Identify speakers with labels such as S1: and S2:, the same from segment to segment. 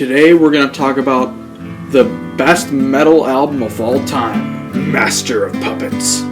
S1: Today we're going to talk about the best metal album of all time, Master of Puppets.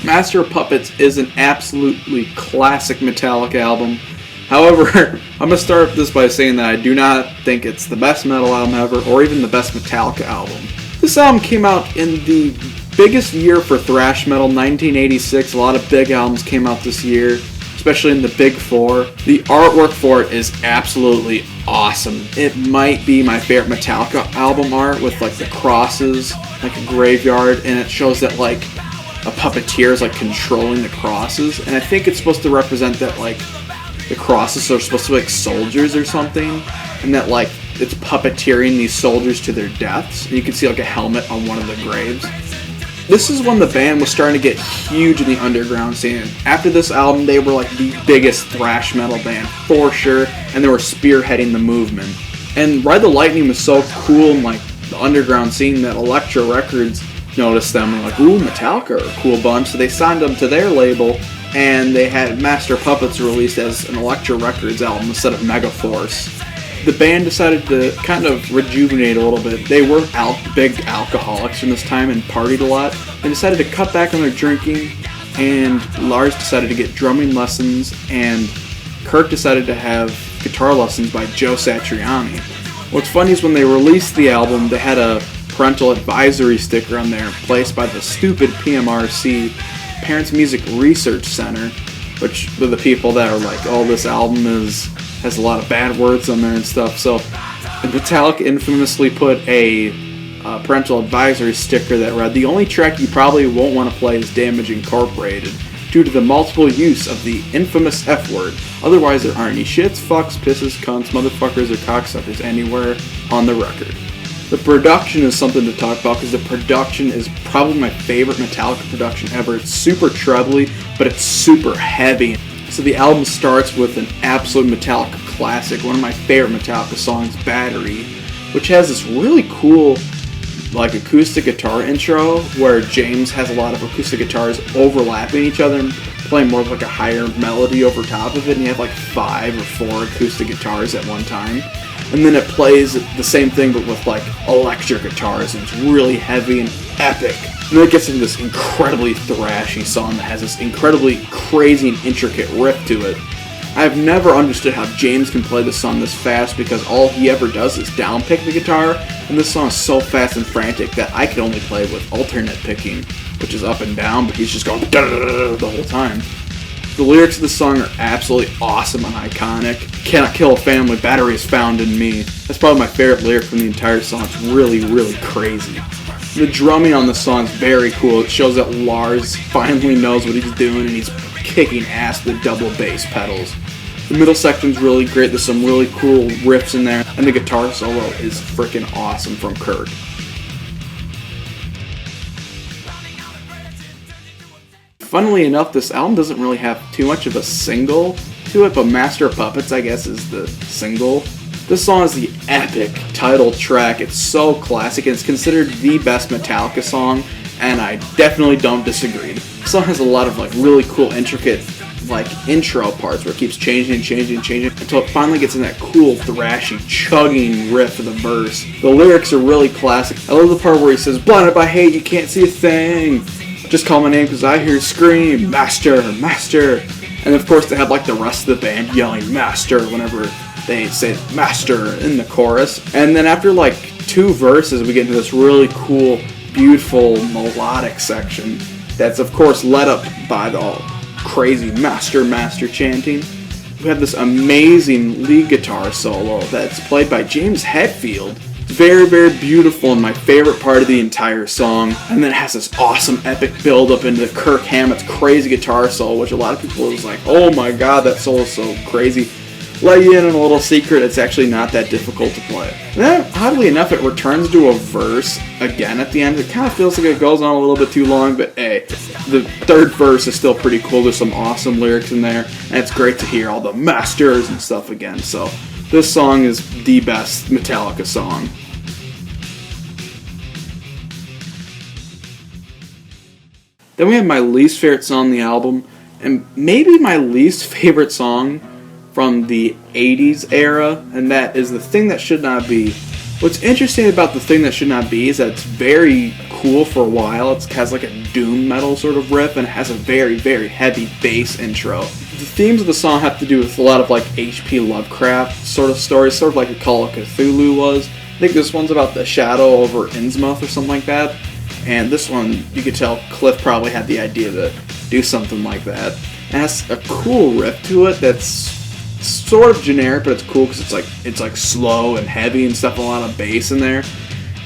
S1: Master of Puppets is an absolutely classic Metallica album. However, I'm going to start this by saying that I do not think it's the best metal album ever, or even the best Metallica album. This album came out in the biggest year for thrash metal, 1986. A lot of big albums came out this year, especially in the Big Four. The artwork for it is absolutely awesome. It might be my favorite Metallica album art, with like the crosses, like a graveyard, and it shows that like a puppeteer is like controlling the crosses, and I think it's supposed to represent that like the crosses are supposed to be like soldiers or something, and that like it's puppeteering these soldiers to their deaths. And you can see like a helmet on one of the graves. This is when the band was starting to get huge in the underground scene. After this album, they were like the biggest thrash metal band for sure, and they were spearheading the movement. And Ride the Lightning was so cool in like the underground scene that Elektra Records noticed them and like, ooh, Metallica are a cool bunch, so they signed them to their label, and they had Master Puppets released as an Elektra Records album instead of Megaforce. The band decided to kind of rejuvenate a little bit. They were big alcoholics in this time and partied a lot, and decided to cut back on their drinking, and Lars decided to get drumming lessons, and Kirk decided to have guitar lessons by Joe Satriani. What's funny is when they released the album, they had a parental advisory sticker on there placed by the stupid PMRC, Parents Music Research Center, which are the people that are like, oh, this album has a lot of bad words on there and stuff. So Metallica infamously put a parental advisory sticker that read, the only track you probably won't want to play is Damage Incorporated, due to the multiple use of the infamous F word. Otherwise there aren't any shits, fucks, pisses, cunts, motherfuckers, or cocksuckers anywhere on the record. The production is something to talk about, because the production is probably my favorite Metallica production ever. It's super trebly, but it's super heavy. So the album starts with an absolute Metallica classic, one of my favorite Metallica songs, Battery, which has this really cool like acoustic guitar intro where James has a lot of acoustic guitars overlapping each other and playing more of like a higher melody over top of it, and you have like 5 or 4 acoustic guitars at one time. And then it plays the same thing but with like electric guitars, and it's really heavy and epic. And then it gets into this incredibly thrashy song that has this incredibly crazy and intricate riff to it. I've never understood how James can play this song this fast, because all he ever does is downpick the guitar, and this song is so fast and frantic that I can only play with alternate picking, which is up and down, but he's just going the whole time. The lyrics of the song are absolutely awesome and iconic. Cannot kill a family, battery is found in me. That's probably my favorite lyric from the entire song. It's really, really crazy. The drumming on the song is very cool. It shows that Lars finally knows what he's doing, and he's kicking ass with the double bass pedals. The middle section's really great. There's some really cool riffs in there, and the guitar solo is freaking awesome from Kirk. Funnily enough, this album doesn't really have too much of a single to it, but Master of Puppets, I guess, is the single. This song is the epic title track. It's so classic, and it's considered the best Metallica song, and I definitely don't disagree. The song has a lot of like really cool, intricate like intro parts where it keeps changing until it finally gets in that cool, thrashy, chugging riff of the verse. The lyrics are really classic. I love the part where he says, blinded by hate, you can't see a thing. Just call my name because I hear scream, Master, Master. And of course they have like the rest of the band yelling Master whenever they say Master in the chorus. And then after like 2 verses, we get into this really cool, beautiful, melodic section that's of course led up by the crazy Master, Master chanting. We have this amazing lead guitar solo that's played by James Hetfield. Very, very beautiful and my favorite part of the entire song. And then it has this awesome epic build up into Kirk Hammett's crazy guitar solo, which a lot of people was like, oh my god, that solo is so crazy. let you in on a little secret, it's actually not that difficult to play. And then, oddly enough, it returns to a verse again at the end. It kind of feels like it goes on a little bit too long, but hey, the third verse is still pretty cool. There's some awesome lyrics in there, and it's great to hear all the masters and stuff again. So this song is the best Metallica song. Then we have my least favorite song on the album, and maybe my least favorite song from the 80s era, and that is The Thing That Should Not Be. What's interesting about The Thing That Should Not Be is that it's very cool for a while. It has like a doom metal sort of riff, and it has a very, very heavy bass intro. The themes of the song have to do with a lot of like H.P. Lovecraft sort of stories, sort of like a Call of Cthulhu was. I think this one's about the shadow over Innsmouth or something like that. And this one, you could tell Cliff probably had the idea to do something like that. It has a cool riff to it that's sort of generic, but it's cool because it's like slow and heavy and stuff, a lot of bass in there.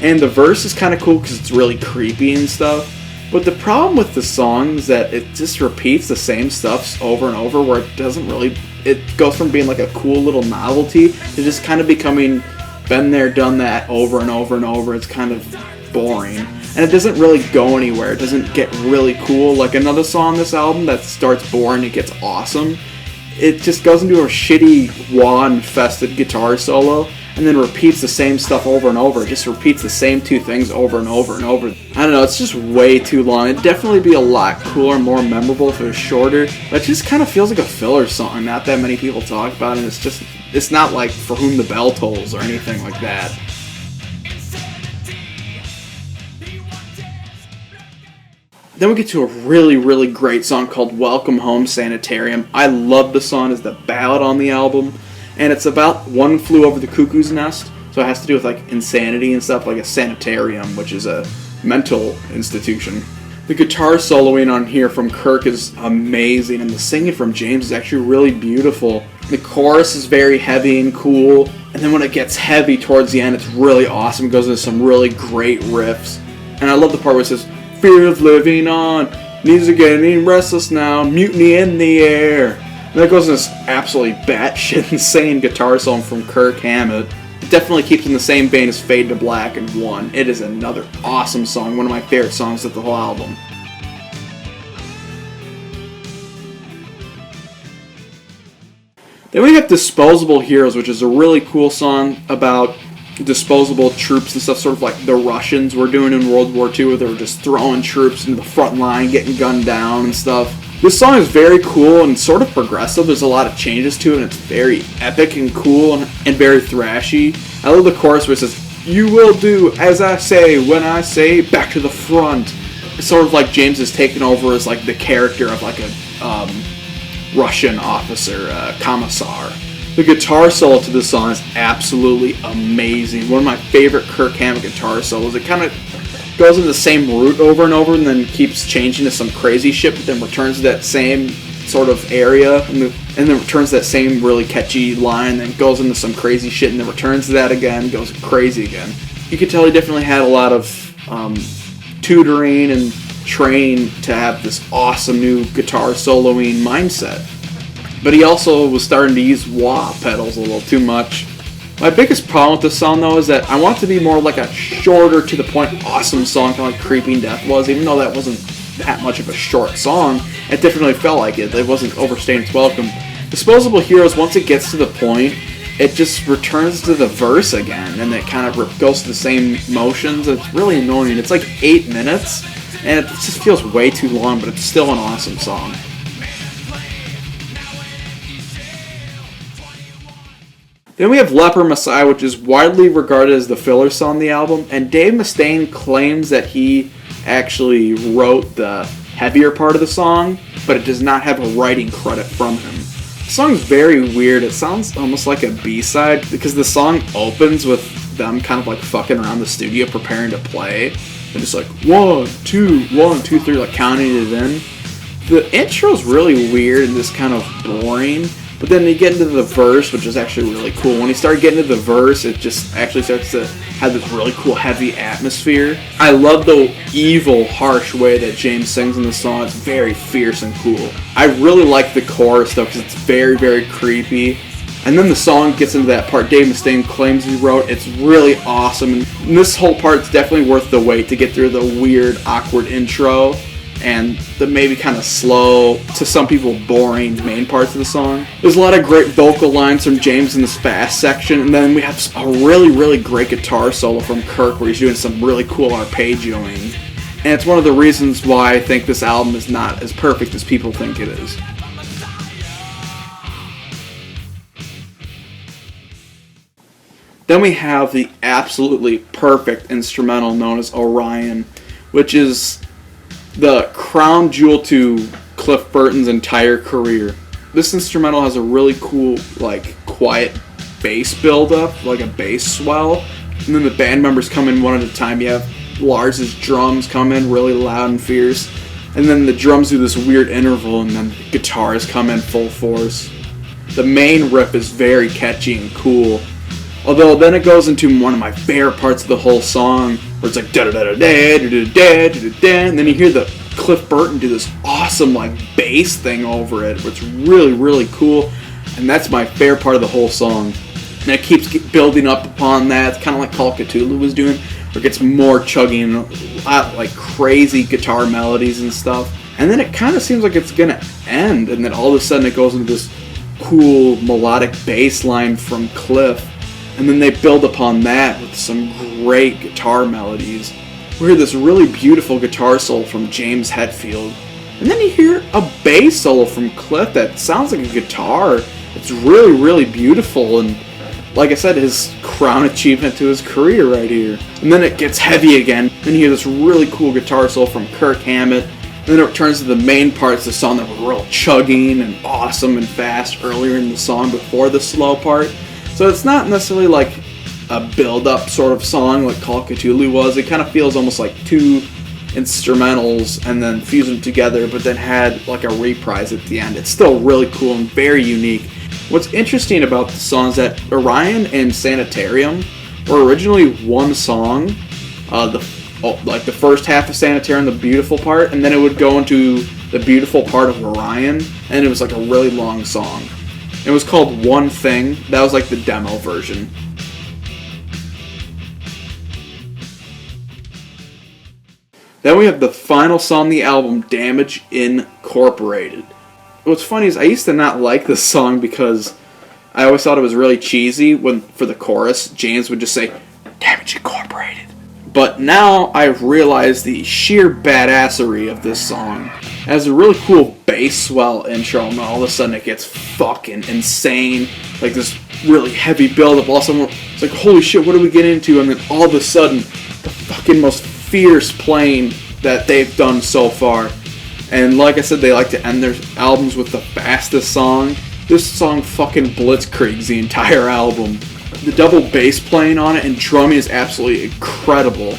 S1: And the verse is kind of cool because it's really creepy and stuff. But the problem with the song is that it just repeats the same stuff over and over, where it goes from being like a cool little novelty to just kind of becoming been there, done that over and over and over. It's kind of boring. And it doesn't really go anywhere. It doesn't get really cool. Like another song on this album that starts boring, it gets awesome. It just goes into a shitty wah-infested guitar solo and then repeats the same stuff over and over. It just repeats the same two things over and over and over. I don't know, it's just way too long. It'd definitely be a lot cooler, more memorable if it was shorter. But it just kind of feels like a filler song. Not that many people talk about it. It's not like For Whom the Bell Tolls or anything like that. Then we get to a really, really great song called Welcome Home, Sanitarium. I love the song as the ballad on the album. And it's about One Flew Over the Cuckoo's Nest. So it has to do with like insanity and stuff, like a sanitarium, which is a mental institution. The guitar soloing on here from Kirk is amazing, and the singing from James is actually really beautiful. The chorus is very heavy and cool, and then when it gets heavy towards the end, it's really awesome. It goes into some really great riffs. And I love the part where it says, "Fear of living on, knees are getting restless now, mutiny in the air." And that goes into this absolutely batshit insane guitar solo from Kirk Hammett. It definitely keeps in the same vein as Fade to Black and One. It is another awesome song, one of my favorite songs of the whole album. Then we have Disposable Heroes, which is a really cool song about disposable troops and stuff, sort of like the Russians were doing in World War II, where they were just throwing troops into the front line, getting gunned down and stuff. This song is very cool and sort of progressive. There's a lot of changes to it, and it's very epic and cool and very thrashy. I love the chorus where it says, "You will do as I say when I say back to the front." It's sort of like James is taking over as like the character of like a Russian officer, commissar. The guitar solo to this song is absolutely amazing. One of my favorite Kirk Hammett guitar solos. It kind of goes in the same route over and over and then keeps changing to some crazy shit, but then returns to that same sort of area and then returns to that same really catchy line, then goes into some crazy shit and then returns to that again, goes crazy again. You could tell he definitely had a lot of tutoring and training to have this awesome new guitar soloing mindset. But he also was starting to use wah pedals a little too much. My biggest problem with this song, though, is that I want it to be more like a shorter, to the point, awesome song, kind of like Creeping Death was. Even though that wasn't that much of a short song, it definitely felt like it. It wasn't overstaying its welcome. Disposable Heroes, once it gets to the point, it just returns to the verse again, and it kind of goes to the same motions. It's really annoying. It's like 8 minutes, and it just feels way too long, but it's still an awesome song. Then we have Leper Messiah, which is widely regarded as the filler song on the album, and Dave Mustaine claims that he actually wrote the heavier part of the song, but it does not have a writing credit from him. The song's very weird. It sounds almost like a B-side, because the song opens with them kind of like fucking around the studio preparing to play, and just like 1, 2, 1, 2, 3, like counting it in. The intro's really weird and just kind of boring. But then you get into the verse, which is actually really cool. When you start getting into the verse, it just actually starts to have this really cool, heavy atmosphere. I love the evil, harsh way that James sings in the song. It's very fierce and cool. I really like the chorus, though, because it's very, very creepy. And then the song gets into that part Dave Mustaine claims he wrote. It's really awesome. And this whole part's definitely worth the wait to get through the weird, awkward intro and the maybe kind of slow, to some people boring, main parts of the song. There's a lot of great vocal lines from James in this fast section, and then we have a really, really great guitar solo from Kirk where he's doing some really cool arpeggioing. And it's one of the reasons why I think this album is not as perfect as people think it is. Then we have the absolutely perfect instrumental known as Orion, which is the crown jewel to Cliff Burton's entire career. This instrumental has a really cool, quiet bass build-up, like a bass swell, and then the band members come in one at a time. You have Lars's drums come in really loud and fierce, and then the drums do this weird interval, and then the guitars come in full force. The main riff is very catchy and cool, although then it goes into one of my favorite parts of the whole song, where it's like da da da da da da da da da, and then you hear the Cliff Burton do this awesome bass thing over it, which is really, really cool, and that's my favorite part of the whole song. And it keeps building up upon that. It's kind of like Call of Cthulhu was doing, where it gets more chugging, crazy guitar melodies and stuff, and then it kind of seems like it's gonna end, and then all of a sudden it goes into this cool melodic bass line from Cliff. And then they build upon that with some great guitar melodies. We hear this really beautiful guitar solo from James Hetfield. And then you hear a bass solo from Cliff that sounds like a guitar. It's really, really beautiful. And like I said, his crown achievement to his career right here. And then it gets heavy again. Then you hear this really cool guitar solo from Kirk Hammett. And then it returns to the main parts of the song that were real chugging and awesome and fast earlier in the song before the slow part. So it's not necessarily like a build-up sort of song like Call of Cthulhu was. It kind of feels almost like two instrumentals and then fuse them together, but then had like a reprise at the end. It's still really cool and very unique. What's interesting about the song is that Orion and Sanitarium were originally one song. The first half of Sanitarium, the beautiful part, and then it would go into the beautiful part of Orion, and it was like a really long song. It was called One Thing. That was like the demo version. Then we have the final song on the album, Damage Incorporated. What's funny is I used to not like this song because I always thought it was really cheesy when, for the chorus, James would just say, Damage Incorporated. But now I've realized the sheer badassery of this song. It has a really cool bass swell intro, and all of a sudden it gets fucking insane. Like this really heavy build-up. All of a sudden it's like, holy shit, what are we getting into? And then all of a sudden, the fucking most fierce playing that they've done so far. And like I said, they like to end their albums with the fastest song. This song fucking blitzkriegs the entire album. The double bass playing on it and drumming is absolutely incredible.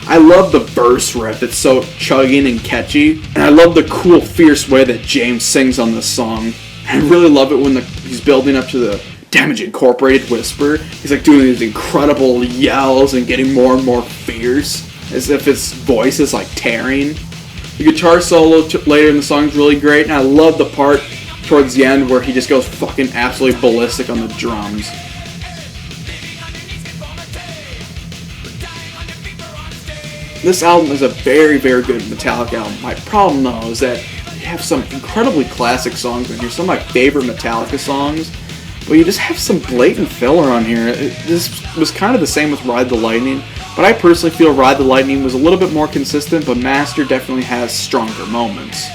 S1: I love the verse riff, it's so chugging and catchy. And I love the cool, fierce way that James sings on this song. I really love it when he's building up to the Damage Incorporated whisper. He's like doing these incredible yells and getting more and more fierce, as if his voice is like tearing. The guitar solo later in the song is really great, and I love the part towards the end where he just goes fucking absolutely ballistic on the drums. This album is a very, very good Metallica album. My problem, though, is that you have some incredibly classic songs on here, some of my favorite Metallica songs, but you just have some blatant filler on here. This was kind of the same with Ride the Lightning, but I personally feel Ride the Lightning was a little bit more consistent, but Master definitely has stronger moments.